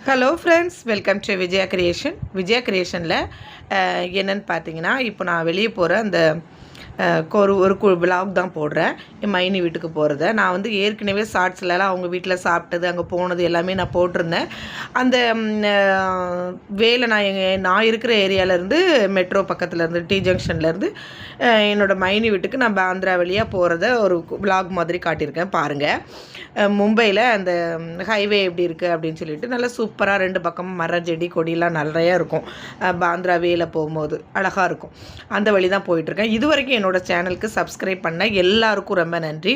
Hello friends, welcome to Vijaya creation. Vijaya கிரியேஷனில் என்னென்னு பார்த்தீங்கன்னா, இப்போ நான் வெளியே போகிற அந்த ஒரு விலாக் தான் போடுறேன். என் மைனி வீட்டுக்கு போகிறத நான் வந்து ஏற்கனவே ஷார்ட்ஸ்லலாம் அவங்க வீட்டில் சாப்பிட்டது, அங்கே போனது எல்லாமே நான் போட்டிருந்தேன். அந்த வேலை நான் இருக்கிற ஏரியாவிலேருந்து மெட்ரோ பக்கத்துலேருந்து டி ஜங்ஷன்லேருந்து என்னோடய மைனி வீட்டுக்கு நான் பாந்திரா வழியாக போகிறத ஒரு விலாக் மாதிரி காட்டியிருக்கேன் பாருங்கள். மும்பையில் அந்த ஹைவே எப்படி இருக்குது அப்படின்னு சொல்லிட்டு நல்லா சூப்பராக 2 பக்கமும் மரம் செடி கொடியெலாம் நிறையா இருக்கும். பாந்திரா வேல போகும்போது அழகாக இருக்கும். அந்த வழி தான் போயிட்டுருக்கேன். இது வரைக்கும் என்னோடய சேனலுக்கு சப்ஸ்கிரைப் பண்ண எல்லாருக்கும் ரொம்ப நன்றி.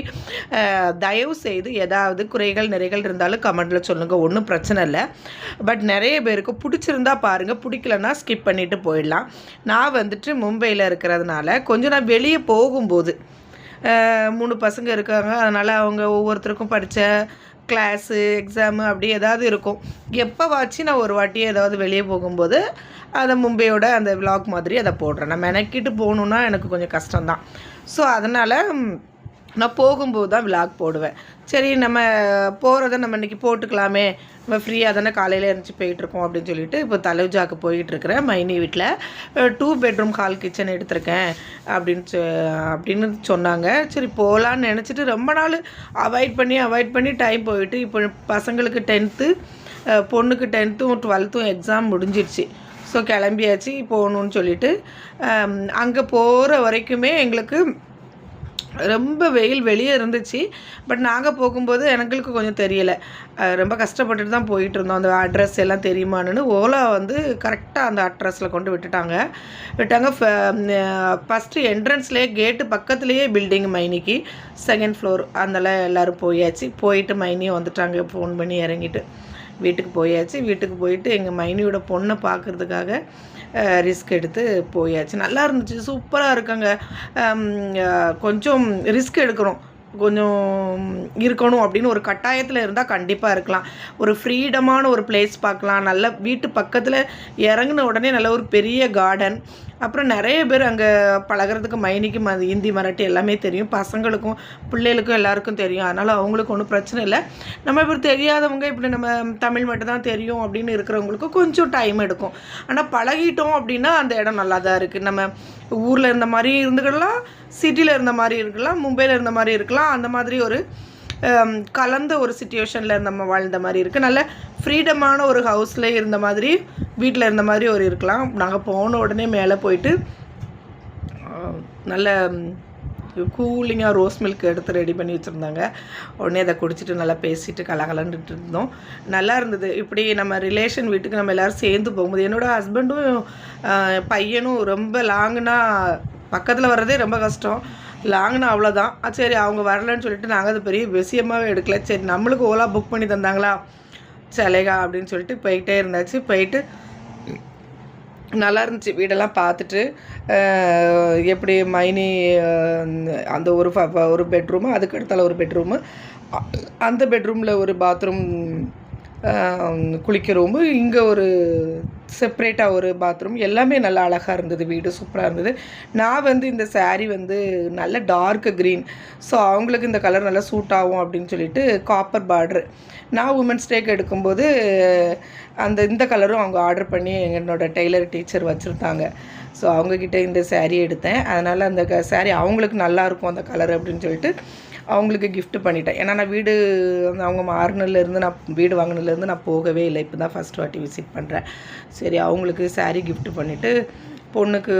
தயவு செய்து ஏதாவது குறைகள் நிறைகள் இருந்தாலும் கமெண்டில் சொல்லுங்கள், ஒன்றும் பிரச்சனை இல்லை. பட் நிறைய பேருக்கு பிடிச்சிருந்தா பாருங்கள், பிடிக்கலன்னா ஸ்கிப் பண்ணிவிட்டு போயிடலாம். நான் வந்துட்டு மும்பையில் இருக்கிறதுனால கொஞ்சம் நான் வெளியே போகும்போது 3 பசங்க இருக்காங்க. அதனால் அவங்க ஒவ்வொருத்தருக்கும் படித்த கிளாஸு எக்ஸாமு அப்படி ஏதாவது இருக்கும். எப்போவாச்சும் நான் ஒரு வாட்டியே ஏதாவது வெளியே போகும்போது அதை மும்பையோட அந்த விலாக் மாதிரி அதை போடுறேன். நான் மெனக்கிட்டு போகணுன்னா எனக்கு கொஞ்சம் கஷ்டம்தான். ஸோ அதனால் நான் போகும்போது தான் விலாக் போடுவேன். சரி, நம்ம போகிறத நம்ம இன்றைக்கி போட்டுக்கலாமே, நம்ம ஃப்ரீயாக தானே காலையில் எழுந்துச்சி போயிட்டுருக்கோம் அப்படின்னு சொல்லிட்டு இப்போ தலவுஜாக்கு போயிட்டுருக்கிறேன். மைனி வீட்டில் 2 பெட்ரூம் ஹால் கிச்சன் எடுத்திருக்கேன் அப்படின்னு சொன்னாங்க. சரி போகலான்னு நினச்சிட்டு ரொம்ப நாள் அவாய்ட் பண்ணி டைம் போயிட்டு இப்போ பசங்களுக்கு 10th, பொண்ணுக்கு 10th 12th எக்ஸாம் முடிஞ்சிடுச்சு. ஸோ கிளம்பியாச்சு போகணுன்னு சொல்லிட்டு. அங்கே போகிற வரைக்குமே எங்களுக்கு ரொம்ப வெயில் வெளியே இருந்துச்சு. பட் நாங்கள் போகும்போது எங்களுக்கு கொஞ்சம் தெரியலை, ரொம்ப கஷ்டப்பட்டுட்டு தான் போயிட்டு இருந்தோம். அந்த அட்ரஸ் எல்லாம் தெரியுமான்னு ஓலா வந்து கரெக்டாக அந்த அட்ரஸில் கொண்டு விட்டாங்க. ஃபஸ்ட்டு என்ட்ரன்ஸ்லேயே கேட்டு பக்கத்துலேயே பில்டிங் மைனிக்கு 2nd floor. அதனால் எல்லோரும் போயிட்டு மைனியும் வந்துட்டாங்க. ஃபோன் பண்ணி இறங்கிட்டு வீட்டுக்கு போயாச்சு. வீட்டுக்கு போயிட்டு எங்கள் மைனியோட பொண்ணை பார்க்குறதுக்காக ரிஸ்க் எடுத்து போயாச்சு. நல்லா இருந்துச்சு, சூப்பராக இருக்குங்க. கொஞ்சம் ரிஸ்க் எடுக்கணும், கொஞ்சம் இருக்கணும் அப்படின்னு ஒரு கட்டாயத்தில் இருந்தால் கண்டிப்பாக இருக்கலாம். ஒரு ஃப்ரீடமான ஒரு பிளேஸ் பார்க்கலாம். நல்ல வீட்டு பக்கத்தில் இறங்கின உடனே நல்ல ஒரு பெரிய கார்டன். அப்புறம் நிறைய பேர் அங்கே பழகிறதுக்கு மைனிக்கும் ஹிந்தி மராட்டி எல்லாமே தெரியும். பசங்களுக்கும் பிள்ளைகளுக்கும் எல்லாருக்கும் தெரியும். அதனால் அவங்களுக்கு ஒன்றும் பிரச்சனை இல்லை. நம்ம இப்படி தெரியாதவங்க, இப்படி நம்ம தமிழ் மட்டும் தான் தெரியும் அப்படின்னு இருக்கிறவங்களுக்கு கொஞ்சம் டைம் எடுக்கும். ஆனால் பழகிட்டோம் அப்படின்னா அந்த இடம் நல்லா தான் இருக்குது. நம்ம ஊரில் இருந்த மாதிரி இருந்துக்கலாம், சிட்டியில் இருந்த மாதிரி இருக்கலாம், மும்பையில் இருந்த மாதிரி இருக்கலாம். அந்த மாதிரி ஒரு கலந்த ஒரு சிச்சுவேஷனில் நம்ம வாழ்ந்த மாதிரி இருக்குது. நல்ல ஃப்ரீடமான ஒரு ஹவுஸில் இருந்த மாதிரி, வீட்டில் இருந்த மாதிரி ஒரு இருக்கலாம். நாங்கள் போன உடனே மேலே போயிட்டு நல்ல கூலிங்காக ரோஸ் மில்க் எடுத்து ரெடி பண்ணி வச்சுருந்தாங்க. உடனே அதை குடிச்சிட்டு நல்லா பேசிட்டு கலகலன்ட்டு இருந்தோம். நல்லா இருந்தது. இப்படி நம்ம ரிலேஷன் வீட்டுக்கு நம்ம எல்லோரும் சேர்ந்து போகும்போது, என்னோடய ஹஸ்பண்டும் பையனும் ரொம்ப லாங்குனா பக்கத்தில் வர்றதே ரொம்ப கஷ்டம், லாங்குனா அவ்வளோதான். சரி அவங்க வரலன்னு சொல்லிட்டு நாங்கள் அது பெரிய விஷயமாகவே எடுக்கல. சரி நம்மளுக்கு ஓலா புக் பண்ணி தந்தாங்களா, சலேகா அப்படின்னு சொல்லிட்டு போயிட்டே இருந்தாச்சு. போயிட்டு நல்லா இருந்துச்சு. வீடெல்லாம் பார்த்துட்டு எப்படி மைனி அந்த ஒரு பெட்ரூமு, அதுக்கு அடுத்தால ஒரு பெட்ரூமு, அந்த பெட்ரூமில் ஒரு பாத்ரூம், குளிக்க ரூமு, இங்கே ஒரு செப்ரேட்டாக ஒரு பாத்ரூம், எல்லாமே நல்லா அழகாக இருந்தது. வீடு சூப்பராக இருந்தது. நான் வந்து இந்த சாரீ வந்து நல்ல டார்க் க்ரீன், ஸோ அவங்களுக்கு இந்த கலர் நல்லா சூட் ஆகும் அப்படின்னு சொல்லிட்டு காப்பர் பார்ட்ரு. நான் உமன்ஸ் டேக்கு எடுக்கும்போது இந்த கலரும் அவங்க ஆர்டர் பண்ணி என்னோடய டெய்லர் டீச்சர் வச்சுருந்தாங்க. ஸோ அவங்கக்கிட்ட இந்த சாரீ எடுத்தேன். அதனால் அந்த சாரீ அவங்களுக்கு நல்லாயிருக்கும் அந்த கலர் அப்படின்னு சொல்லிட்டு அவங்களுக்கு கிஃப்ட் பண்ணிட்டேன். ஏன்னா நான் வீடு அவங்க மாறினதுலேருந்து, நான் வீடு வாங்கினதுலேருந்து நான் போகவே இல்லை. இப்போ தான் ஃபஸ்ட் வாட்டி விசிட் பண்ணுறேன். சரி அவங்களுக்கு சாரீ கிஃப்ட் பண்ணிவிட்டு பொண்ணுக்கு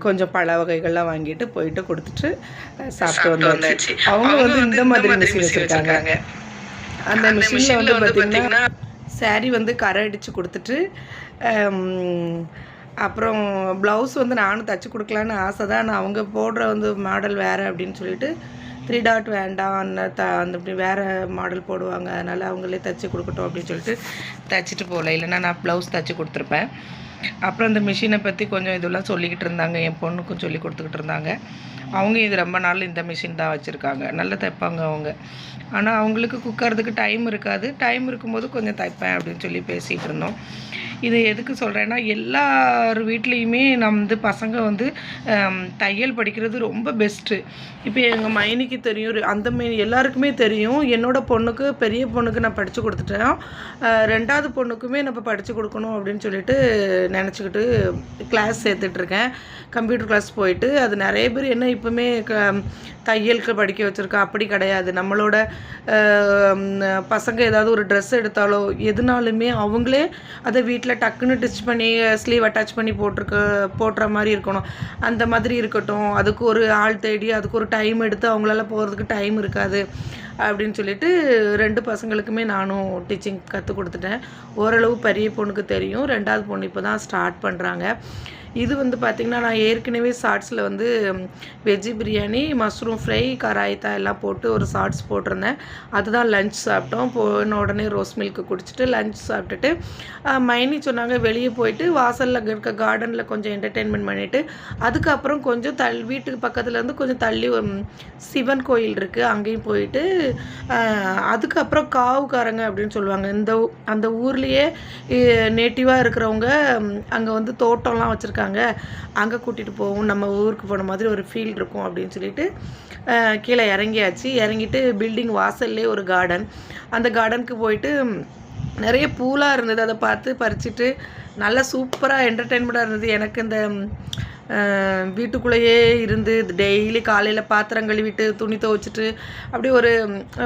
கொஞ்சம் பழ வகைகள்லாம் வாங்கிட்டு போயிட்டு கொடுத்துட்டு சாப்பிட்டு வந்தாச்சு. அவங்க வந்து இந்த மாதிரி மிஷின் வச்சுருக்காங்க. அந்த மிஷினில் வந்து பார்த்திங்கன்னா சாரீ வந்து கரை அடித்து கொடுத்துட்டு, அப்புறம் ப்ளவுஸ் வந்து நானும் தைச்சி கொடுக்கலான்னு ஆசை தான். நான் அவங்க போடுற வந்து மாடல் வேறு அப்படின்னு சொல்லிட்டு 3 டாட் வேண்டாம், அந்த இப்படி வேறு மாடல் போடுவாங்க, அதனால் அவங்களே தைச்சி கொடுக்கட்டும் அப்படின்னு சொல்லிட்டு தைச்சிட்டு போகல. இல்லைன்னா நான் ப்ளவுஸ் தைச்சி கொடுத்துருப்பேன். அப்புறம் இந்த மிஷினை பற்றி கொஞ்சம் இதெல்லாம் சொல்லிக்கிட்டு இருந்தாங்க, என் பொண்ணுக்கும் சொல்லி கொடுத்துக்கிட்டு இருந்தாங்க. அவங்க இது ரொம்ப நாள் இந்த மிஷின் தான் வச்சுருக்காங்க, நல்லா தைப்பாங்க அவங்க. ஆனால் அவங்களுக்கு குக்கறதுக்கு டைம் இருக்காது, டைம் இருக்கும்போது கொஞ்சம் தைப்பேன் அப்படின்னு சொல்லி பேசிகிட்டு இருந்தோம். இது எதுக்கு சொல்கிறேன்னா, எல்லார் வீட்லேயுமே பசங்க தையல் படிக்கிறது ரொம்ப பெஸ்ட்டு. இப்போ எங்கள் மைனிக்கு தெரியும், அந்த எல்லாருக்குமே தெரியும். என்னோடய பொண்ணுக்கு, பெரிய பொண்ணுக்கு நான் படித்து கொடுத்துட்டேன். 2வது பொண்ணுக்குமே நம்ம படித்து கொடுக்கணும் அப்படின்னு சொல்லிட்டு நினச்சிக்கிட்டு கிளாஸ் சேர்த்துட்ருக்கேன். கம்ப்யூட்டர் கிளாஸ் போயிட்டு அது நிறைய பேர் என்ன இப்போவுமே தையலுக்கு படிக்க வச்சுருக்கேன். அப்படி கிடையாது. நம்மளோட பசங்க ஏதாவது ஒரு ட்ரெஸ் எடுத்தாலோ எதுனாலுமே அவங்களே அதை வீட்டில் டக்குன்னு டிச் பண்ணி ஸ்லீவ் அட்டாச் பண்ணி போட்டுற மாதிரி இருக்கணும். அந்த மாதிரி இருக்கட்டும். அதுக்கு ஒரு ஆள் தேடி அதுக்கு ஒரு டைம் எடுத்து அவங்களால போகிறதுக்கு டைம் இருக்காது அப்படின்னு சொல்லிட்டு 2 பசங்களுக்குமே நானும் டீச்சிங் கற்றுக் கொடுத்துட்டேன். ஓரளவு பெரிய பொண்ணுக்கு தெரியும், 2வது பொண்ணு இப்போ தான் ஸ்டார்ட் பண்ணுறாங்க. இது பார்த்திங்கன்னா, நான் ஏற்கனவே ஷார்ட்ஸில் வெஜ்ஜி பிரியாணி, மஷ்ரூம் ஃப்ரை, கராய்த்தா எல்லாம் போட்டு ஒரு ஷார்ட்ஸ் போட்டிருந்தேன். அதுதான் லஞ்ச் சாப்பிட்டோம். போன உடனே ரோஸ் மில்க்கு குடிச்சிட்டு லஞ்ச் சாப்பிட்டுட்டு மைனி சொன்னாங்க வெளியே போயிட்டு வாசலில் இருக்க கார்டனில் கொஞ்சம் என்டர்டெயின்மெண்ட் பண்ணிவிட்டு அதுக்கப்புறம் கொஞ்சம் வீட்டுக்கு பக்கத்துலேருந்து கொஞ்சம் தள்ளி சிவன் கோயில் இருக்குது, அங்கேயும் போயிட்டு அதுக்கப்புறம் காவுக்காரங்க அப்படின்னு சொல்லுவாங்க, அந்த ஊர்லேயே நேட்டிவாக இருக்கிறவங்க அங்கே தோட்டம்லாம் வச்சுருக்காங்க, அங்கே கூட்டிகிட்டு போவோம், நம்ம ஊருக்கு போன மாதிரி ஒரு ஃபீல் இருக்கும் அப்படின்னு சொல்லிட்டு கீழே இறங்கியாச்சு. இறங்கிட்டு பில்டிங் வாசல்லே ஒரு கார்டன், அந்த கார்டனுக்கு போயிட்டு நிறைய பூலாக இருந்தது, அதை பார்த்து பறிச்சுட்டு நல்லா சூப்பராக என்டர்டெயின்மெண்ட்டாக இருந்தது. எனக்கு இந்த வீட்டுக்குள்ளேயே இருந்து டெய்லி காலையில் பாத்திரம் கழுவிட்டு துணி துவைச்சிட்டு அப்படி ஒரு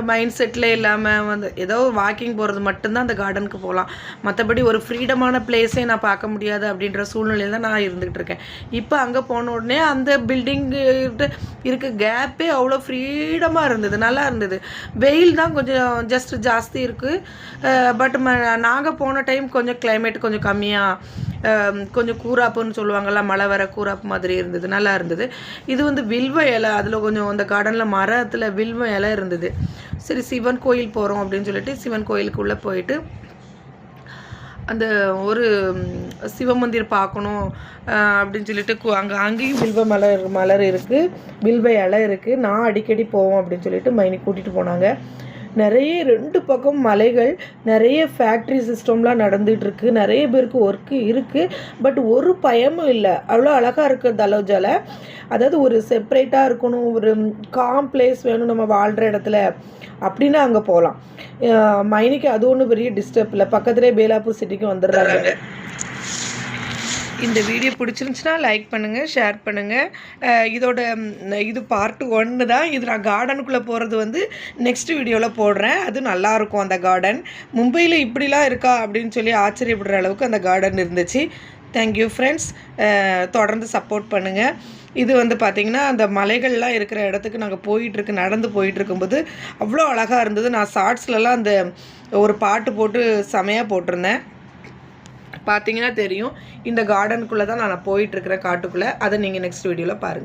மைண்ட் செட்டில் இல்லாமல் ஏதோ வாக்கிங் போகிறது மட்டும்தான் அந்த கார்டனுக்கு போகலாம். மற்றபடி ஒரு ஃப்ரீடமான பிளேஸே நான் பார்க்க முடியாது அப்படின்ற சூழ்நிலையில் தான் நான் இருந்துகிட்டு இருக்கேன். இப்போ அங்கே போன உடனே அந்த பில்டிங்கிட்ட இருக்க கேப்பே அவ்வளோ ஃப்ரீடமாக இருந்தது, நல்லா இருந்தது. வெயில் தான் கொஞ்சம் ஜஸ்ட் ஜாஸ்தி இருக்குது. பட் நாங்கள் போன டைம் கொஞ்சம் கிளைமேட் கொஞ்சம் கம்மியாக கொஞ்சம் கூராப்புன்னு சொல்லுவாங்கள்ல, மழை வர கூராப்பு மாதிரி இருந்தது, நல்லா இருந்தது. இது வில்வ இலை, அதில் கொஞ்சம் அந்த கார்டனில் மரத்தில் வில்வ இலை இருந்தது. சரி சிவன் கோயில் போகிறோம் அப்படின்னு சொல்லிட்டு சிவன் கோயிலுக்குள்ளே போயிட்டு அந்த ஒரு சிவமந்திர் பார்க்கணும் அப்படின்னு சொல்லிட்டு அங்கேயும் வில்வ மலர் இருக்குது, வில்வ இலை இருக்குது. நான் அடிக்கடி போவோம் அப்படின்னு சொல்லிட்டு மைனி கூட்டிகிட்டு போனாங்க. நிறைய 2 பக்கம் மலைகள், நிறைய ஃபேக்ட்ரி சிஸ்டம்லாம் நடந்துகிட்ருக்கு, நிறைய பேருக்கு ஒர்க்கு இருக்குது. பட் ஒரு பயமும் இல்லை, அவ்வளோ அழகாக இருக்குது தலோஜாவில். அதாவது ஒரு செப்ரேட்டாக இருக்கணும், ஒரு காம் பிளேஸ் வேணும் நம்ம வாழ்கிற இடத்துல அப்படின்னா அங்கே போகலாம். மைனிக்கு அது ஒன்றும் பெரிய டிஸ்டர்ப் இல்லை, பக்கத்துலேயே பேலாப்பூர் சிட்டிக்கு வந்துடுறாங்க. இந்த வீடியோ பிடிச்சிருந்துச்சுன்னா லைக் பண்ணுங்கள், ஷேர் பண்ணுங்கள். இது பார்ட் 1 தான். இது நான் கார்டனுக்குள்ளே போகிறது நெக்ஸ்ட் வீடியோவில் போடுறேன். அது நல்லாயிருக்கும் அந்த கார்டன். மும்பையில் இப்படிலாம் இருக்கா அப்படின்னு சொல்லி ஆச்சரியப்படுற அளவுக்கு அந்த கார்டன் இருந்துச்சு. தேங்க்யூ ஃப்ரெண்ட்ஸ், தொடர்ந்து சப்போர்ட் பண்ணுங்கள். இது பார்த்திங்கன்னா அந்த மலைகள்லாம் இருக்கிற இடத்துக்கு நாங்கள் நடந்து போயிட்டுருக்கும்போது அவ்வளோ அழகாக இருந்தது. நான் ஷார்ட்ஸ்லலாம் அந்த ஒரு பாட்டு போட்டு செமையாக போட்டிருந்தேன், பார்த்தீங்கன்னா தெரியும். இந்த கார்டனுக்குள்ளே தான் நான் போயிட்டுருக்கிறேன், காட்டுக்குள்ளே. அதை நீங்கள் நெக்ஸ்ட் வீடியோவில் பாருங்கள்.